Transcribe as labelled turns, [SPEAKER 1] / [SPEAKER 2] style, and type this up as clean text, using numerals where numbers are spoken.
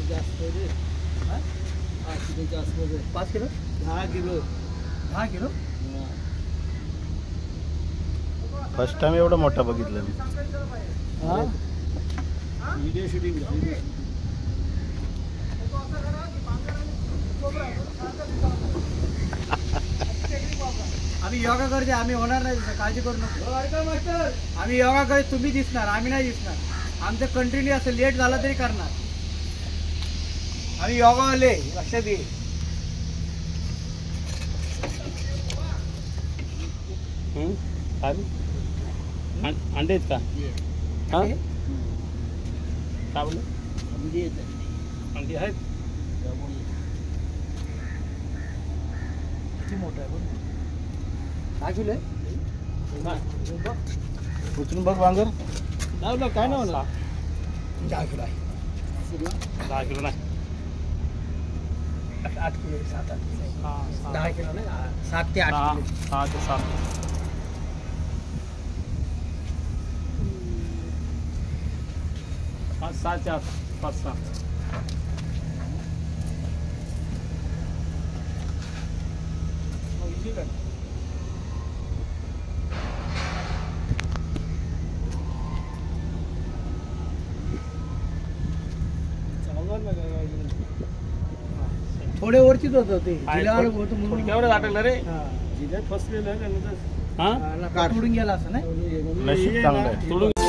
[SPEAKER 1] जास्त आहे. 8 किलोच्या आसपास आहे. 5 kilo 10 kilo 10 kilo.
[SPEAKER 2] First time एवढा मोठा बघितलं मी.
[SPEAKER 1] Video shooting. आम्ही योगा करते, आम्ही होणार नाही, काळजी करू नको. आम्ही योगा करते, तुम्ही दिसणार, आम्ही नाही दिसणार. आमचं कंटिन्यू असं लेट झाला तरी करणार. आम्ही योगा आले, लक्षात घे.
[SPEAKER 2] अंडे आहेत का? हा काय बोलले? अंडी आहेत.
[SPEAKER 1] किती मोठं आहे पण. 10 किलो आहे.
[SPEAKER 2] उचलून बघ वांगर.
[SPEAKER 1] नाही काय नाही म्हणला. 10 किलो आहे.
[SPEAKER 2] 10 किलो नाही.
[SPEAKER 1] 8 किलो 7-8 किलो. 10 किलो नाही, 7 ते 8 किलो.
[SPEAKER 2] 6 ते 7. पाच 6 5-6.
[SPEAKER 1] थोडे वरतीच होतं ते जिल्ह्यावर होतं म्हणून.
[SPEAKER 2] थोडक्यावरच अटकलं रे.
[SPEAKER 1] जिल्ह्यात फसलेलं आहे.
[SPEAKER 2] हा
[SPEAKER 1] तोडून गेला असं नाही.
[SPEAKER 2] नशीब चांगलं आहे.